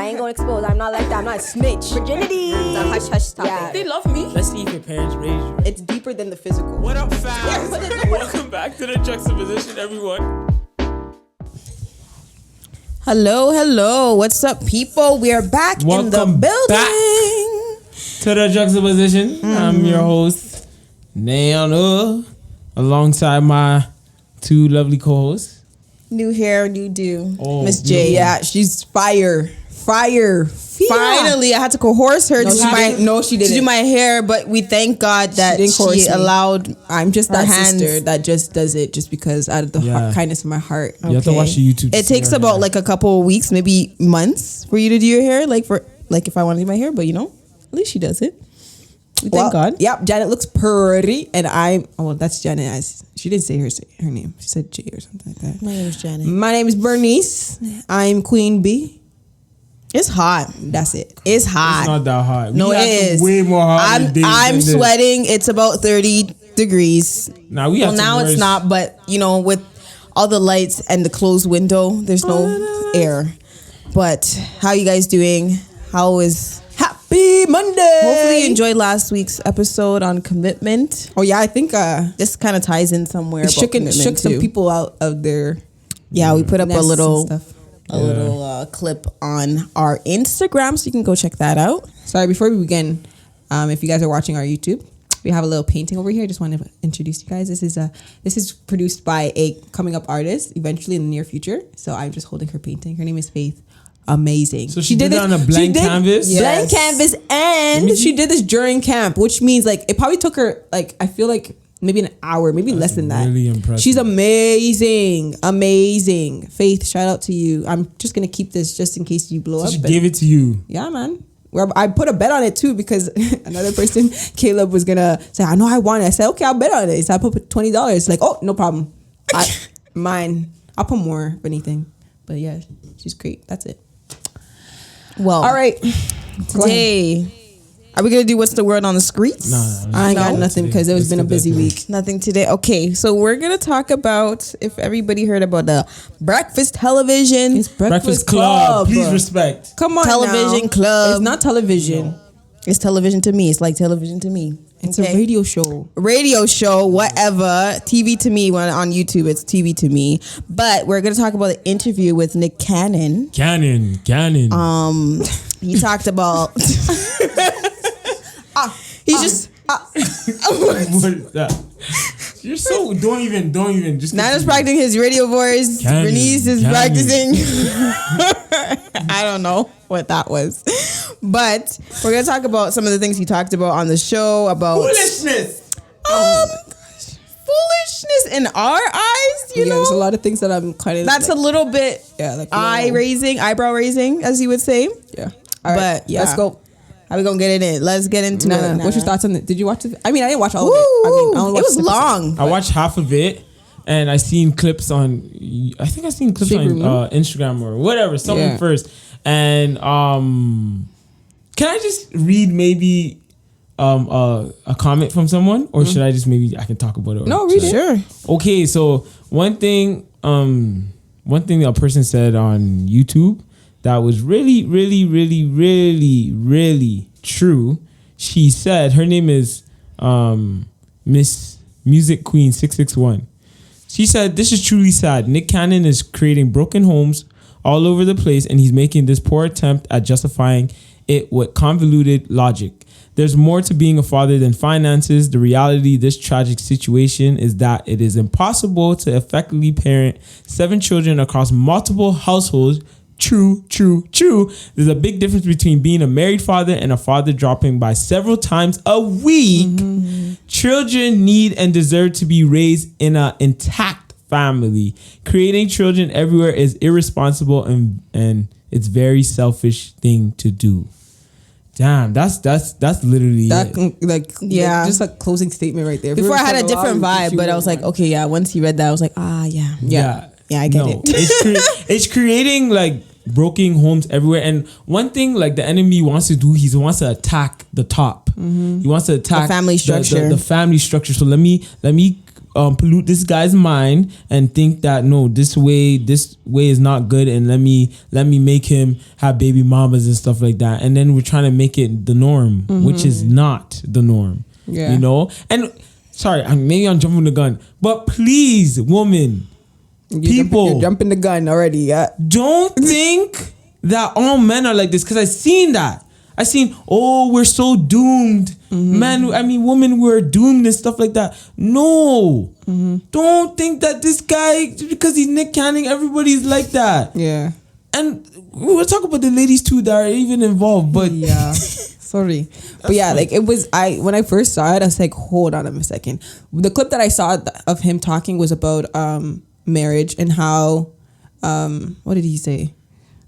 ain't gonna expose. I'm not like that. I'm not a snitch. Virginity. It's a hush hush topic. Yeah. They love me. Let's see if your parents raised you right. It's deeper than the physical. What up, fam? Welcome back to the Juxtaposition, everyone. Hello. What's up, people? We are back in the building. To the Juxtaposition. I'm your host, Nana, alongside my two lovely co-hosts. New hair, new do. Oh, Miss J. Yeah, she's fire. Finally, I had to coerce her she didn't. to do my hair, but we thank God that she allowed. I'm just that hands. sister that just does it just because out of the kindness of my heart. You have to watch the YouTube. It takes about like a couple of weeks, maybe months, for you to do your hair. Like if I want to do my hair, but at least she does it. Thank God. Yep, Janet looks pretty, and that's Janet. She didn't say her name. She said J or something like that. My name is Janet. My name is Bernice. I'm Queen B. It's hot. That's it. It's hot. It's not that hot. No, it is. Way more hot. I'm sweating. It's about 30 degrees. Now it's not, but with all the lights and the closed window, there's no air. But how you guys doing? How is Happy Monday? Hopefully you enjoyed last week's episode on commitment. Oh yeah, I think this kind of ties in somewhere. It shook some people out of their. Yeah, we put up a little stuff. Clip on our Instagram, so you can go check that out. Sorry, before we begin, if you guys are watching our YouTube, we have a little painting over here. I just want to introduce you guys. This is produced by a coming up artist eventually in the near future. So I'm just holding her painting. Her name is Faith. Amazing. So she did it on a blank canvas? Yes. Blank canvas, and she did this during camp, which means it probably took her I feel like maybe an hour, maybe less than that. Really impressive. She's amazing. Faith, shout out to you. I'm just gonna keep this just in case you blow up. She gave it to you. Yeah, man. I put a bet on it too because another person, Caleb, was gonna say, I know I want it. I said, okay, I'll bet on it. So I put $20. Like, oh, no problem. Mine. I'll put more if anything. But yeah, she's great. That's it. Well, all right. Today, are we gonna do what's the word on the streets? No, I ain't got nothing because it's been a busy week. Nothing today. Okay, so we're gonna talk about if everybody heard about the breakfast television. It's Breakfast Club. Please respect. Come on, television now. club. It's not television. No. It's television to me. It's like television to me. It's a radio show. Radio show, whatever. TV to me. When on YouTube, it's TV to me. But we're gonna talk about the interview with Nick Cannon. Cannon. He talked about. He's just. What is that? You're so don't even just. Nana's practicing his radio voice. Bernice is practicing. I don't know what that was, but we're gonna talk about some of the things he talked about on the show about foolishness. Foolishness in our eyes. You know, there's a lot of things that I'm kind of. That's a little bit eyebrow raising, as you would say. Yeah. All right. But yeah, let's go. How we gonna get in it? Let's get into it. What's your thoughts on it? Did you watch it? I mean, I didn't watch all of it. It was long. I watched half of it, and I seen clips on. I think I seen clips on Instagram or whatever. Something first, and can I just read maybe a comment from someone, or should I just maybe I can talk about it? No, read it. Sure. Okay, so one thing a person said on YouTube that was really, really, really, really, really true. She said, her name is Miss Music Queen 661. She said, this is truly sad. Nick Cannon is creating broken homes all over the place, and he's making this poor attempt at justifying it with convoluted logic. There's more to being a father than finances. The reality of this tragic situation is that it is impossible to effectively parent 7 children across multiple households. True. There's a big difference between being a married father and a father dropping by several times a week. Mm-hmm. Children need and deserve to be raised in an intact family. Creating children everywhere is irresponsible and it's very selfish thing to do. Damn, that's literally that, just a closing statement right there. Before I had a different vibe, but I was like, okay, yeah. Once he read that, I was like, yeah, I get it. It's creating broken homes everywhere. And one thing the enemy wants to do, he wants to attack the top. Mm-hmm. He wants to attack the family structure. The family structure. So let me pollute this guy's mind and think that no, this way is not good, and let me make him have baby mamas and stuff like that. And then we're trying to make it the norm, which is not the norm. Yeah. You know? And sorry, maybe I'm jumping the gun, but please, woman, you're jumping the gun already. Yeah. Don't think that all men are like this, because I seen that. I seen, oh, we're so doomed. Men, I mean, women, we're doomed and stuff like that. No. Don't think that this guy, because he's Nick Cannon, everybody's like that. Yeah. And we'll talk about the ladies too that are even involved, but yeah. Sorry. But yeah, like it was, when I first saw it, I was like, hold on a second. The clip that I saw of him talking was about marriage and how, what did he say?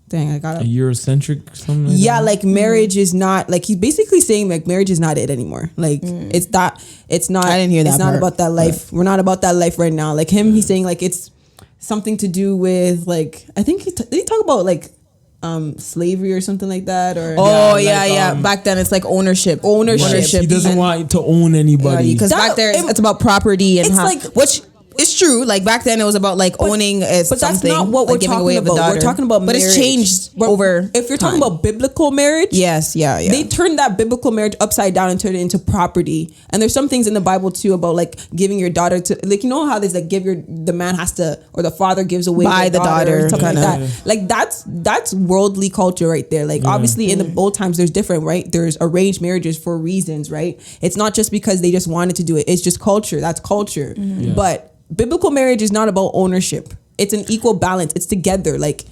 Dang, I got a Eurocentric something like yeah, that. like marriage is not, like he's basically saying like marriage is not it anymore. Like it's not I didn't hear that. It's not about that life. We're not about that life right now. Like he's saying like it's something to do with like, I think did he talk about like slavery or something like that, or back then it's like ownership. Yes, he doesn't want to own anybody, because back there it's about property and how, like, which it's true. Like back then, it was about like owning but something. That's not what we're giving talking away about. We're talking about but marriage. it's changed over. If you're talking about biblical marriage, yes, they turned that biblical marriage upside down and turned it into property. And there's some things in the Bible too about like giving your daughter to, like, you know how there's like the man has to, or the father gives away by the daughter, or something like that. Like that's worldly culture right there. Like obviously in the old times there's different, right? There's arranged marriages for reasons, right? It's not just because they just wanted to do it. It's just culture. That's culture. But biblical marriage is not about ownership. It's an equal balance. It's together. Like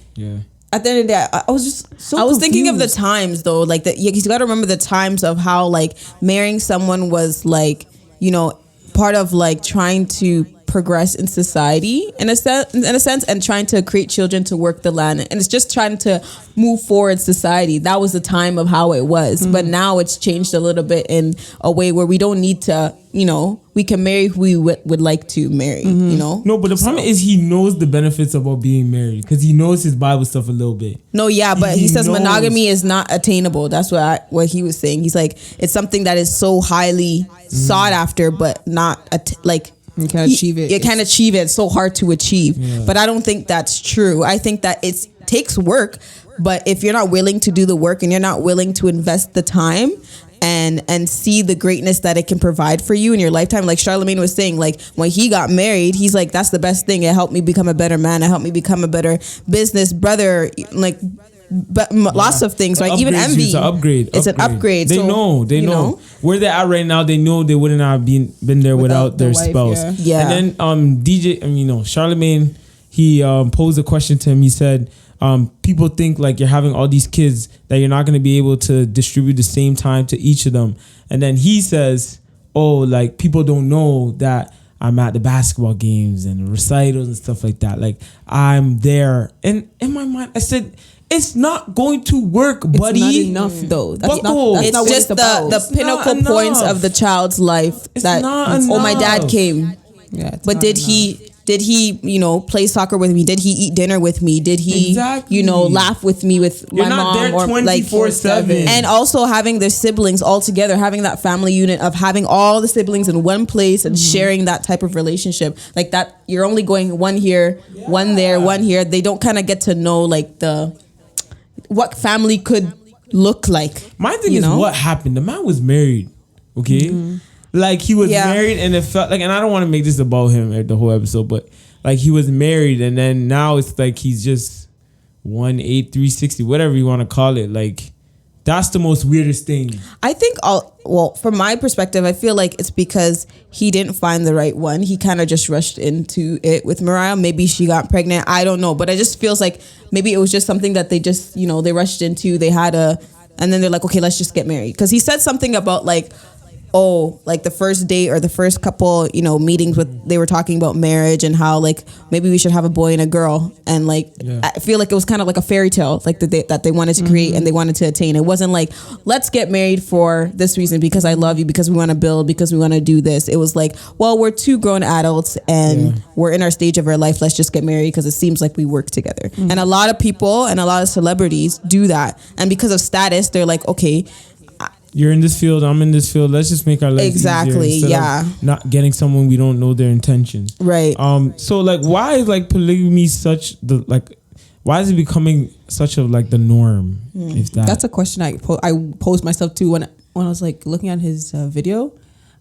at the end of the day, I was just so I was confused. thinking of the times though, like you got to remember the times of how like marrying someone was like, you know, part of like trying to progress in society in a sense, and trying to create children to work the land, and it's just trying to move forward society. That was the time of how it was, but now it's changed a little bit in a way where we don't need to, you know, we can marry who we would like to marry, you know. No, but the problem is he knows the benefits about being married, because he knows his Bible stuff a little bit. No, yeah, but he says knows. monogamy is not attainable. That's what he was saying. He's like, it's something that is so highly sought after, but not like you can't achieve it. You can't achieve it. It's so hard to achieve. But I don't think that's true. I think that it takes work, but if you're not willing to do the work and you're not willing to invest the time and see the greatness that it can provide for you in your lifetime, like Charlemagne was saying, like when he got married, he's like, that's the best thing. It helped me become a better man. It helped me become a better business brother. Like, but lots of things, right? Even envy. It's an upgrade. It's an upgrade. They know where they're at right now. They know they wouldn't have been there without their wife, spouse. Yeah. And then Charlemagne, he posed a question to him. He said, people think like you're having all these kids that you're not going to be able to distribute the same time to each of them. And then he says, oh, like people don't know that I'm at the basketball games and recitals and stuff like that. Like I'm there. And in my mind, I said, it's not going to work, buddy. It's not enough, though. That's not it's what just the pinnacle points of the child's life. It's not enough. My dad came. Yeah, but did he, you know, play soccer with me? Did he eat dinner with me? Did he, you know, laugh with me with my mom, or like 24/7? And also having their siblings all together, having that family unit of having all the siblings in one place and sharing that type of relationship, like that. You're only going one here, one there, one here. They don't kind of get to know like what family could look like. My thing is what happened. The man was married, okay? Like he was married, and it felt like, and I don't want to make this about him the whole episode, but like he was married, and then now it's like he's just 1/8 360, whatever you want to call it. Like that's the most weirdest thing. I think from my perspective, I feel like it's because he didn't find the right one. He kind of just rushed into it with Mariah. Maybe she got pregnant. I don't know, but it just feels like maybe it was just something that they just, you know, they rushed into. They had and then they're like, okay, let's just get married. Because he said something about like, like the first date or the first couple, you know, meetings they were talking about marriage and how like maybe we should have a boy and a girl, and like I feel like it was kind of like a fairy tale, like that they wanted to create and they wanted to attain. It wasn't like, let's get married for this reason, because I love you, because we want to build, because we want to do this. It was like, well, we're two grown adults and we're in our stage of our life. Let's just get married because it seems like we work together. And a lot of people and a lot of celebrities do that, and because of status, they're like, okay, you're in this field, I'm in this field. Let's just make our lives Exactly, easier instead of not getting someone we don't know their intentions. Right. So like, why is like polygamy such the like? Why is it becoming such a like the norm? If that's a question I posed myself too when I was like looking at his video.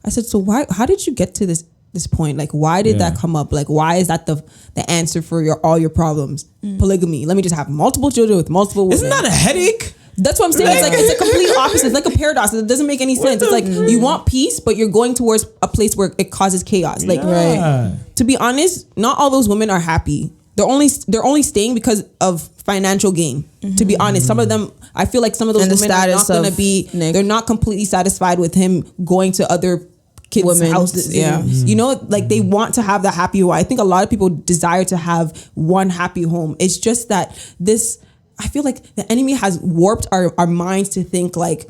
I said, so why? How did you get to this point? Like, why did that come up? Like, why is that the answer for all your problems? Polygamy. Let me just have multiple children with multiple women. Isn't that a headache? That's what I'm saying. It's like it's a complete opposite. It's like a paradox. It doesn't make any sense. It's like you want peace, but you're going towards a place where it causes chaos. Like, to be honest, not all those women are happy. They're only staying because of financial gain. To be honest, some of them, I feel like some of those women are not going to be. Nick. They're not completely satisfied with him going to other kids' houses. Yeah, you know, like they want to have that happy home. I think a lot of people desire to have one happy home. It's just that this. I feel like the enemy has warped our minds to think like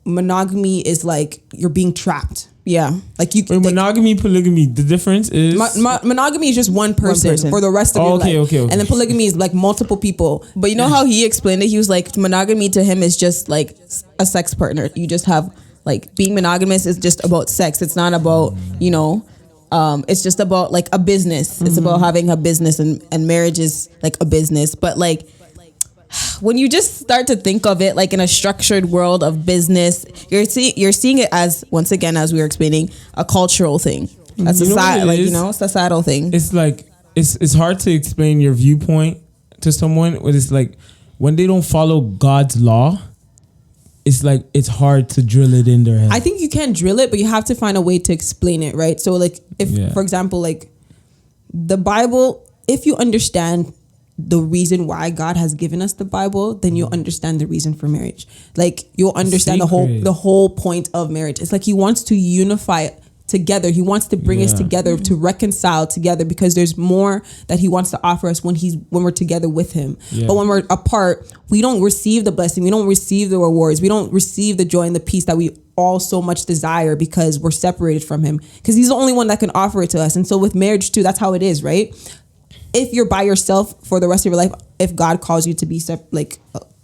monogamy is like you're being trapped. Yeah. Like you monogamy, polygamy, the difference is monogamy is just one person for the rest of your life. Okay. And then polygamy is like multiple people. But you know how he explained it? He was like, monogamy to him is just like a sex partner. You just have like being monogamous is just about sex. It's not about, you know, it's just about like a business. It's about having a business and marriage is like a business. But like when you just start to think of it like in a structured world of business, you're seeing it as, once again, as we were explaining, a cultural thing. A societal thing. It's like it's hard to explain your viewpoint to someone. It's like when they don't follow God's law, it's like it's hard to drill it in their head. I think you can drill it, but you have to find a way to explain it, right? So like if for example, like the Bible, if you understand the reason why God has given us the Bible, then you'll understand the reason for marriage. Like you'll understand the whole point of marriage. It's like he wants to unify together. He wants to bring us together, to reconcile together, because there's more that he wants to offer us when we're together with him. But when we're apart, we don't receive the blessing. We don't receive the rewards. We don't receive the joy and the peace that we all so much desire because we're separated from him, because he's the only one that can offer it to us. And so with marriage too, that's how it is, right? If you're by yourself for the rest of your life, if God calls you to be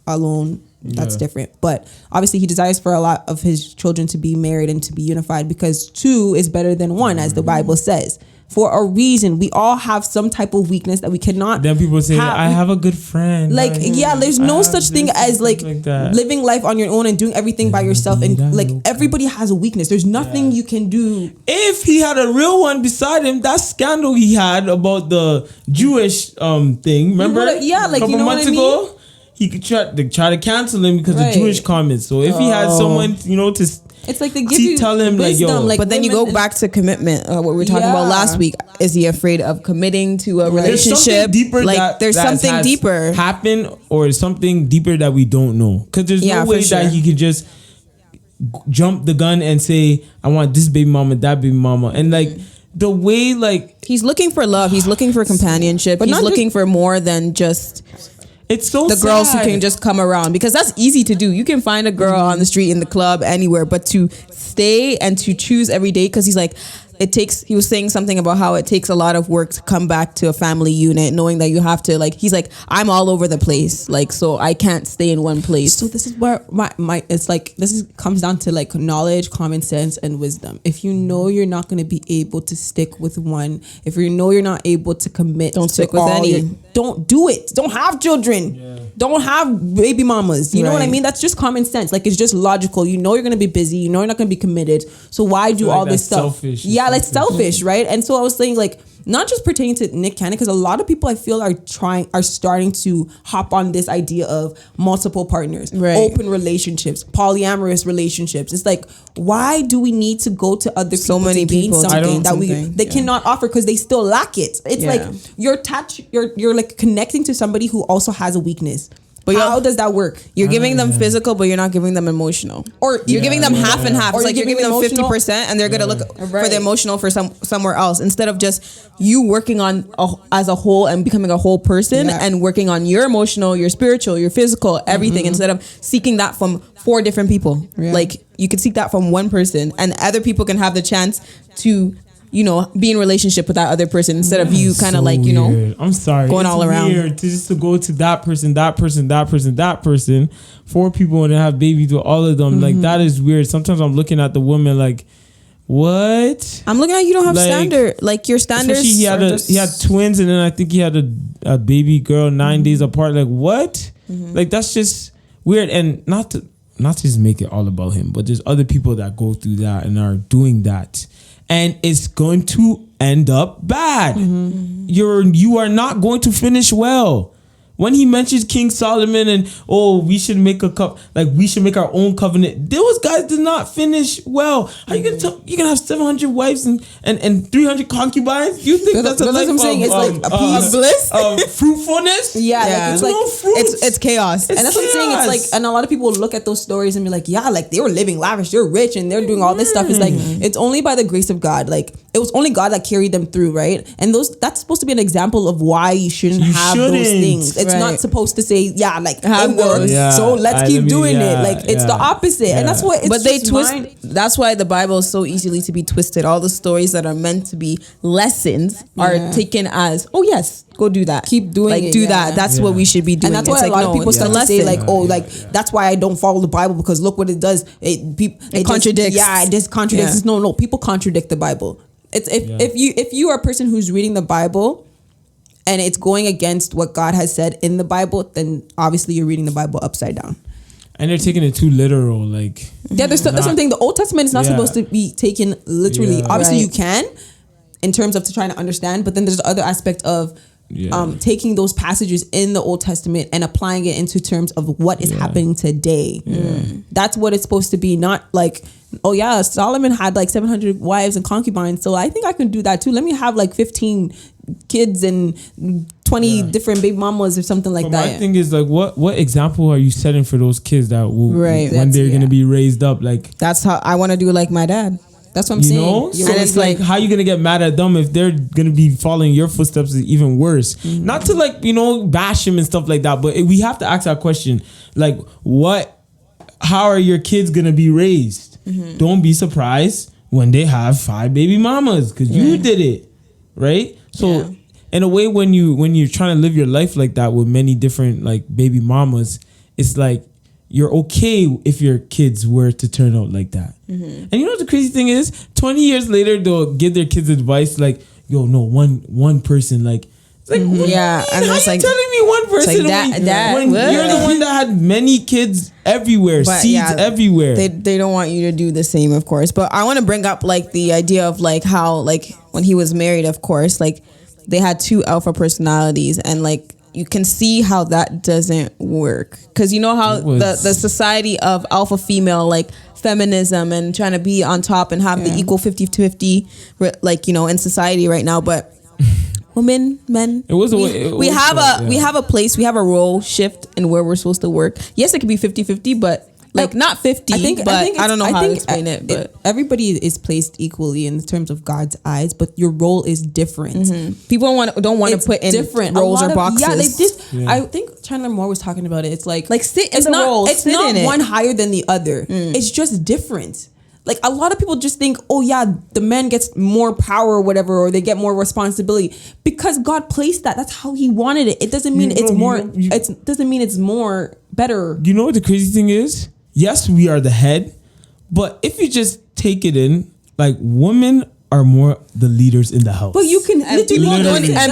alone, that's different. But obviously he desires for a lot of his children to be married and to be unified, because two is better than one, as the Bible says. For a reason, we all have some type of weakness that we cannot. Then people say, I have a good friend. Like, there's no such thing as like living life on your own and doing everything by yourself. And like everybody has a weakness. There's nothing you can do. If he had a real one beside him, that scandal he had about the Jewish thing, remember? Like a couple months ago, he could try to cancel him because of Jewish comments. So if he had someone, to. It's like they give you tell him wisdom, but then you go back to commitment. What we were talking about last week. Is he afraid of committing to a relationship? There's something deeper happen, or something deeper that we don't know. Because there's no way that he could just jump the gun and say, I want this baby mama, that baby mama. And like the way he's looking for love. He's looking for companionship. But he's looking for more than just... It's so the sad. Girls who can just come around, because that's easy to do. You can find a girl on the street, in the club, anywhere, but to stay and to choose every day, because he's like, he was saying something about how it takes a lot of work to come back to a family unit, knowing that you have to he's like, I'm all over the place, so I can't stay in one place. So this is where comes down to knowledge, common sense, and wisdom. If you know you're not going to be able to stick with one, if you know you're not able to commit, don't stick with any. Don't do it. Don't have children. Don't have baby mamas. You know what I mean? That's just common sense. It's just logical. You know you're going to be busy. You know you're not going to be committed. So why do all this stuff? Selfish. Selfish, right? And so I was saying, not just pertaining to Nick Cannon, because a lot of people I feel are starting to hop on this idea of multiple partners, open relationships, polyamorous relationships. It's like, why do we need to go to other people to gain something that they cannot offer because they still lack it? It's like you're connecting to somebody who also has a weakness. But how does that work? You're giving them physical, but you're not giving them emotional. Or you're giving them half and half. Or it's you're giving them 50%, and they're gonna look for the emotional for somewhere else, instead of just you working on as a whole and becoming a whole person and working on your emotional, your spiritual, your physical, everything, instead of seeking that from 4 different people. You can seek that from one person, and other people can have the chance to be in relationship with that other person instead of you kind of like, weird. I'm sorry. going all around. Weird to go to that person, 4 people and have babies with all of them. Like that is weird. Sometimes I'm looking at the woman like, what? I'm looking at you don't have standard. Like your standards. He had twins and then I think he had a baby girl 9 days apart. Like what? Like that's just weird. And not to just make it all about him, but there's other people that go through that and are doing that. And it's going to end up bad. You are not going to finish well. When he mentions King Solomon and we should make we should make our own covenant, those guys did not finish well. How you gonna tell you gonna have 700 wives and 300 concubines? You think that's a life I'm saying? It's like a piece bliss, Like, fruitfulness? it's like no fruits. it's chaos. And that's what I'm saying. It's like, and a lot of people look at those stories and be like, yeah, like they were living lavish, they're rich, and they're doing all this stuff. It's like it's only by the grace of God. Like it was only God that carried them through, right? And that's supposed to be an example of why you shouldn't have those things. It's not supposed to say, yeah, like it works, so let's keep doing it. Like it's the opposite, and that's what. But they twist. That's why the Bible is so easily to be twisted. All the stories that are meant to be lessons are taken as, oh yes, go do that. Keep doing like it. do that. That's what we should be doing. And that's why a lot of people start to say like, like that's why I don't follow the Bible because look what it does. It contradicts. It just contradicts. No, people contradict the Bible. It's if you are a person who's reading the Bible and it's going against what God has said in the Bible, then obviously you're reading the Bible upside down. And they're taking it too literal. Like that's something. The Old Testament is not supposed to be taken literally. Obviously you can, in terms of trying to understand, but then there's the other aspect of taking those passages in the Old Testament and applying it into terms of what is happening today. That's what it's supposed to be. Not like, oh yeah, Solomon had like 700 wives and concubines, so I think I can do that too. Let me have like 15 kids and 20 different baby mamas or something like that. My thing is like, what example are you setting for those kids that will when they're gonna be raised up? Like that's how I want to do like my dad. That's what I'm saying. So and it's like, how you gonna get mad at them if they're gonna be following your footsteps is even worse? Not to like, bash him and stuff like that, but we have to ask that question. Like, how are your kids gonna be raised? Don't be surprised when they have 5 baby mamas because you did it, right? So in a way, when you're trying to live your life like that with many different like baby mamas, it's like you're okay if your kids were to turn out like that. And you know what the crazy thing is? 20 years later, they'll give their kids advice like, yo, no, one person, like, it's like, and it's like, telling me one person like that, when you're the one that had many kids everywhere, seeds everywhere. They don't want you to do the same, of course. But I want to bring up like the idea of like how like when he was married, of course, like they had 2 alpha personalities, and like you can see how that doesn't work because you know how the society of alpha female, like feminism and trying to be on top and have the equal 50-50 like in society right now, but women, men, we have a place, we have a role shift in where we're supposed to work. Yes, it could be 50-50, but like not 50. I don't know how to explain it, but everybody is placed equally in terms of God's eyes, but your role is different. People don't want to put in different roles or boxes. I think Chandler Moore was talking about it. It's like sit in the role. It's not one higher than the other. It's just different. Like a lot of people just think, oh yeah, the man gets more power or whatever, or they get more responsibility because God placed that. That's how He wanted it. It doesn't mean it's more. It doesn't mean it's more better. You know what the crazy thing is? Yes, we are the head, but if you just take it in, like women are more the leaders in the house. But you can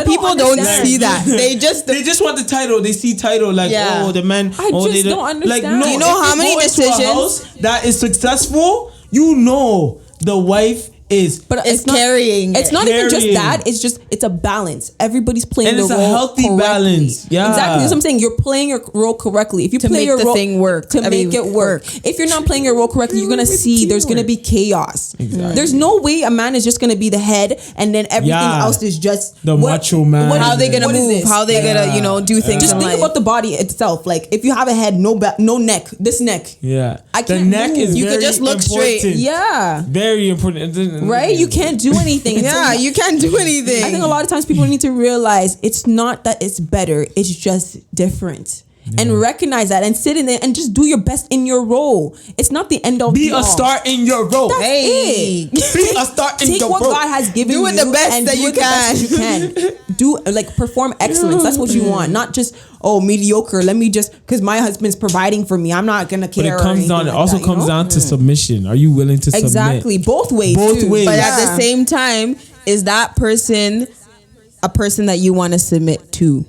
people don't see that. They just want the title. They see title like, oh, the man. I just don't understand. Like, no, you know how many decisions that is successful? You know, the wife is, but it's carrying. It's not even just that. It's a balance. Everybody's playing and their role. And it's a healthy balance. Yeah, exactly. That's what I'm saying. You're playing your role correctly. If you play your role, thing work to make it work. If you're not playing your role correctly, you're gonna see there's gonna be chaos. Exactly. There's no way a man is just gonna be the head and then everything else is just the macho man. How they gonna move? How they gonna do things? Just think about the body itself. Like if you have a head, no neck, this neck. Yeah, I can't. The neck is you could just look important. straight. Yeah, very important. Right? You can't do anything. You can't do anything. I think a lot of times people need to realize it's not that it's better. It's just different. and recognize that and sit in it and just do your best in your role. It's not the end of Be a star in your role. That's it. Be a star in Take your what role. God has given Do you it the best and that do you it the best you can. Do like perform excellence. That's what you want. Not just mediocre. Let me just because my husband's providing for me. I'm not gonna But care. it comes down. It also comes down to submission. Are you willing to submit? Exactly. Both ways. Both too. ways. But Yeah. at the same time, is that person a person that you want to submit to?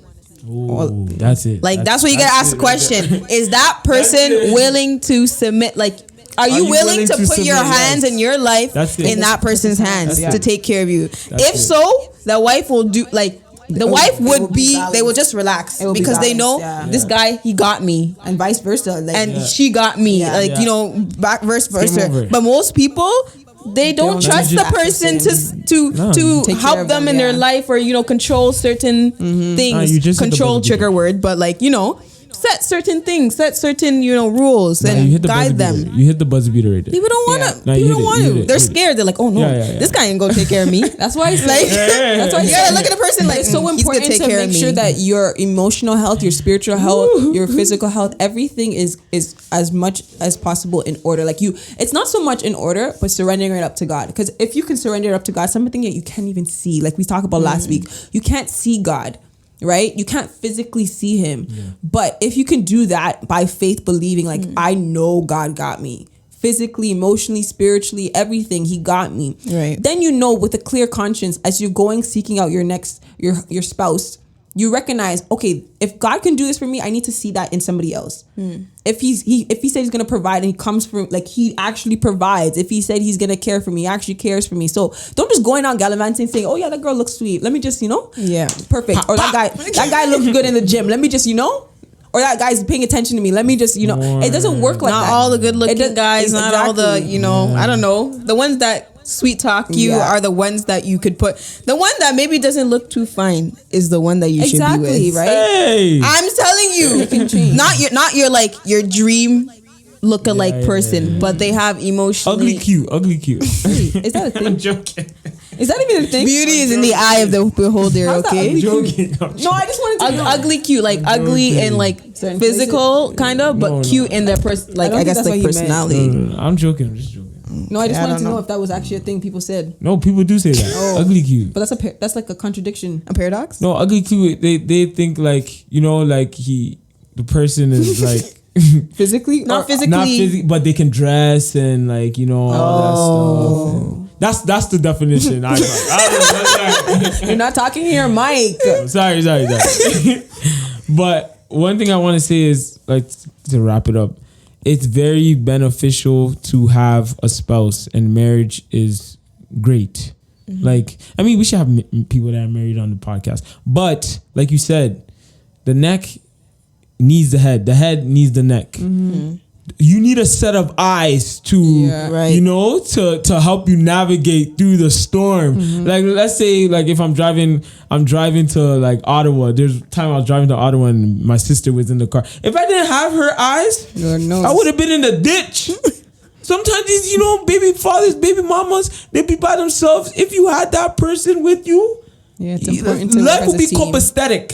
Ooh, that's it. Like that's what you gotta ask the question. Is that person willing to submit? Like, are you willing to put your submit? hands and your life That's it. in that person's hands That's to it. take care of you? If it. so, the wife will do like the wife will would be be. balanced. They will just relax It will be because they know balanced, this guy, he got me. and vice versa. Like, And she got me, Yeah. like Yeah. you know, back verse over. versa. But most people, they don't don't trust trust the that person person. No. to Take care help of them them, in their yeah. life or control certain things. you just hit the Control buzzer trigger beater. word, but set certain things, set certain rules, Nah, you and hit the guide buzzer them. beater. You hit the buzzer beater right there. People don't want to. Nah, you People don't hit it, want you to. hit it, They're you hit it. scared. They're like, oh no, Yeah. this guy ain't gonna take care of me. that's why it's Like, that's why you gotta look at the person like it's so he's gonna important take to care of make me. sure that your emotional health, your spiritual health, your physical health, everything is as much as possible in order. Like it's not so much in order, but surrendering it up to God. Because if you can surrender it up to God, something that you can't even see, like we talked about last week, you can't see God. Right? You can't physically see him. Yeah. But if you can do that by faith, believing like, I know God got me. Physically, emotionally, spiritually, everything, he got me. Right. Then with a clear conscience, as you're going seeking out your spouse, you recognize, okay, if God can do this for me, I need to see that in somebody else. If he said he's gonna provide and he comes from, like, he actually provides. If he said he's gonna care for me, he actually cares for me. So don't just going out gallivanting saying, oh yeah, that girl looks sweet. Let me just, Yeah. perfect. Or that guy looks good in the gym. Let me just, or that guy's paying attention to me. Let me just, it doesn't work like Not that. all the good looking does- guys, not all the, I don't know. The ones that sweet talk you are the ones that you could put. The one that maybe doesn't look too fine is the one that you should be with. right? Hey. I'm telling you, not your like your dream look-alike person, but they have emotionally Ugly cute. Is that a thing? I'm joking. Is that even a thing? Beauty is in the eye of the beholder. How's that Okay. ugly? Joking. No, I just wanted to know. Ugly cute, like ugly and like Certain physical kind of, but No. cute in their like don't I think guess that's like what he meant. personality. I'm joking. I'm just joking. No, I just I wanted don't to know know. if that was actually a thing people said. No, people do say that. Oh. Ugly cute. But that's like a contradiction. A paradox? No, ugly cute. They think like like the person is like Physically? Not physically. not physically, but they can dress and like all that stuff. And that's the definition. You're not talking here, Mike. Sorry. But one thing I want to say is, like, to wrap it up, it's very beneficial to have a spouse, and marriage is great. Like, I mean, we should have people that are married on the podcast, but like you said, the neck needs the head needs the neck. You need a set of eyes to to help you navigate through the storm. Like, let's say, like, if I'm driving to like Ottawa. There's a time I was driving to Ottawa and my sister was in the car. If I didn't have her eyes, I would have been in the ditch. Sometimes these, baby fathers, baby mamas, they be by themselves. If you had that person with you, Yeah, it's important to life work will as be a team. copacetic.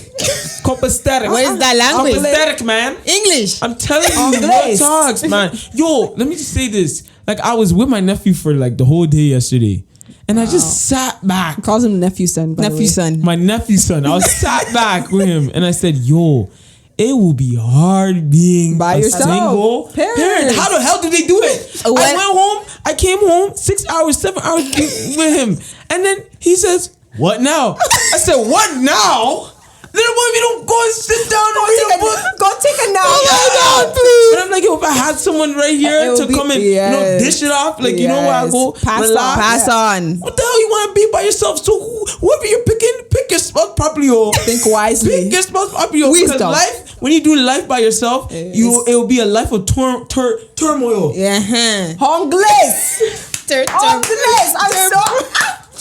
Copacetic. What is that language? Copacetic, man. English. I'm telling you, real talks, man. Yo, let me just say this. Like, I was with my nephew for like the whole day yesterday, and I just sat back. He calls him nephew son. by the way. Nephew son. My nephew's son. I was sat back with him, and I said, "Yo, it will be hard being By a yourself. single Parents. parent. How the hell did they do it? I went home. I came home 6 hours, 7 hours with him, and then he says, "What now?" I said, "What now? Little boy, if you don't go and sit down and read a book, Go take a nap. please." But I'm like, yo, if I had someone right It here would to be- come and yes. dish it off, like, you know where I go, Pass relax. Pass on. What the hell you want to be by yourself? So whoever you're picking, pick your spouse properly, yo. Think wisely. Pick your spouse properly, yo. Because Wisdom. life, when you do life by yourself, it will be a life of turmoil. Yeah. Hongless. Hongless. I'm so...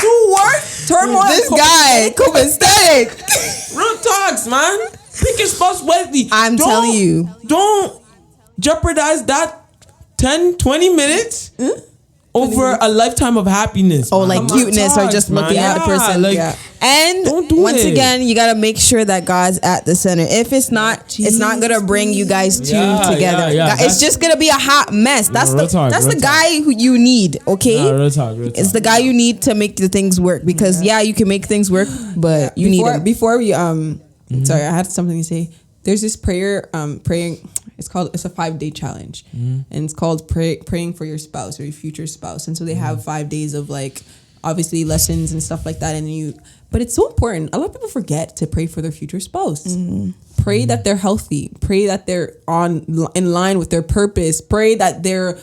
2 words? Turmoil. This guy, copacetic. Real talks, man. Pick your spouse wisely. I'm telling you. Don't jeopardize that 10, 20 minutes over a lifetime of happiness. Oh, man. like Come on, cuteness or just man. looking at the person. Like, Yeah. And Don't do once it. again, you gotta make sure that God's at the center. If it's not, it's not gonna bring you guys two together. It's just gonna be a hot mess. That's the guy who you need. Okay, real talk. it's the guy you need to make the things work. Because you can make things work, but you need him. Before we sorry, I had something to say. There's this prayer praying. It's a 5-day challenge, and it's called praying for your spouse or your future spouse. And so they have 5 days of like obviously lessons and stuff like that. But it's so important. A lot of people forget to pray for their future spouse. Pray that they're healthy. Pray that they're in line with their purpose. Pray that they're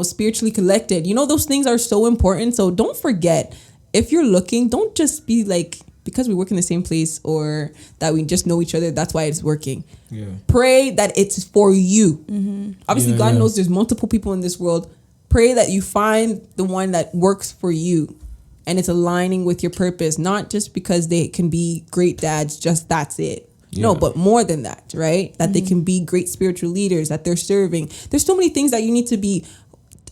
spiritually collected. You know, those things are so important. So don't forget, if you're looking, don't just be like, because we work in the same place or that we just know each other, that's why it's working. Yeah. Pray that it's for you. Obviously, God knows there's multiple people in this world. Pray that you find the one that works for you and it's aligning with your purpose, not just because they can be great dads, just that's it. Yeah. No, but more than that, right? That they can be great spiritual leaders, that they're serving. There's so many things that you need to be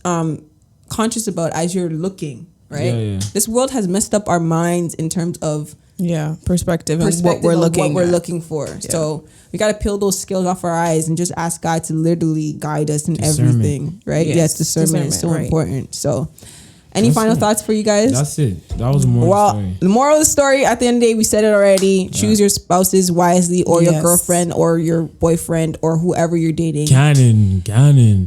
conscious about as you're looking, right? Yeah. This world has messed up our minds in terms of perspective and what we're looking for. Yeah. So we got to peel those scales off our eyes and just ask God to literally guide us in everything, right? Yes, discernment is so important. So any final thoughts for you guys? That's it. That was the moral of the story. The moral of the story, at the end of the day, we said it already. Choose your spouses wisely, or your girlfriend or your boyfriend or whoever you're dating. Cannon.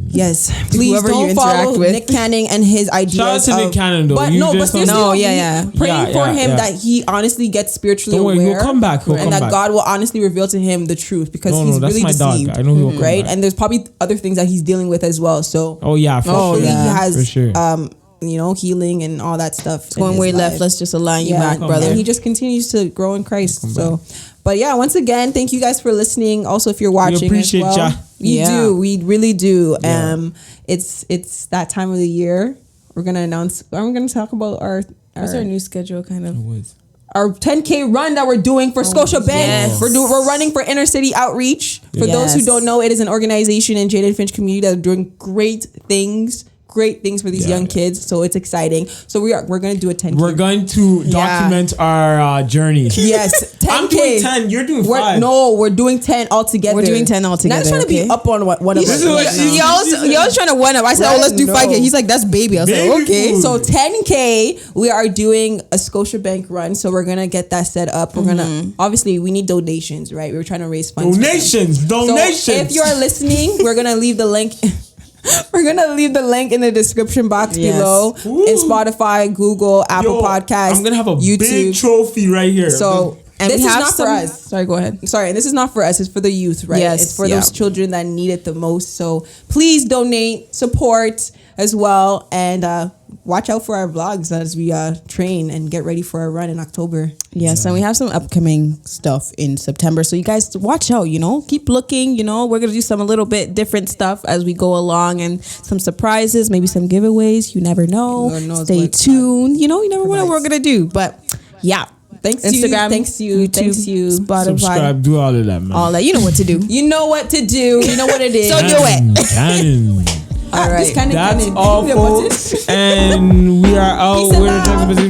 Yes. Please whoever don't follow Nick Cannon and his ideas. Shout out to Nick Cannon though. But praying for him that he honestly gets spiritually aware. He'll come back. And that God will honestly reveal to him the truth, because he's really deceived. Dog. I know he'll come back. And there's probably other things that he's dealing with as well. So for sure. He has for sure. Healing and all that stuff. Going way left. Let's just align you back, brother. And he just continues to grow in Christ. So, but once again, thank you guys for listening. Also, if you're watching, we appreciate ya. We really do. Yeah. It's that time of the year. We're gonna announce. We're gonna talk about what's our new schedule, kind of. Our 10K run that we're doing for Scotiabank. Yes. We're running for inner city outreach. For those who don't know, it is an organization in Jaded Finch community that are doing great things for these young kids, so it's exciting. So we're going to do a 10K. We're going to document our journey. Yes, 10K. I'm doing 10. You're doing 5. We're doing 10 altogether. We're doing 10 altogether. Not trying to be up on one of us. Y'all trying to one up. I said, let's do 5K. He's like, that's baby. I was like, okay. Food. So 10K, we are doing a Scotiabank run. So we're going to get that set up. We're going to, obviously, we need donations, right? We're trying to raise funds. Donations. So if you're listening, we're going to leave the link. We're going to leave the link in the description box below. In Spotify, Google, Apple Podcasts, I'm going to have a YouTube. big trophy right here. So this is not for us. Sorry, go ahead. Sorry, and this is not for us. It's for the youth, right? Yes, it's for those children that need it the most. So please donate, support as well. And watch out for our vlogs as we train and get ready for our run in October. Yes, and we have some upcoming stuff in September. So you guys watch out, keep looking, we're going to do a little bit different stuff as we go along, and some surprises, maybe some giveaways. You never know. Stay tuned. You never know what we're going to do. But thanks Instagram, thanks you, Spotify. Subscribe, do all of that, man. All that. You know what to do. You know what to do. You know what it is. So do it. All right. That's all, folks. And we are out. We're in Juxtaposition.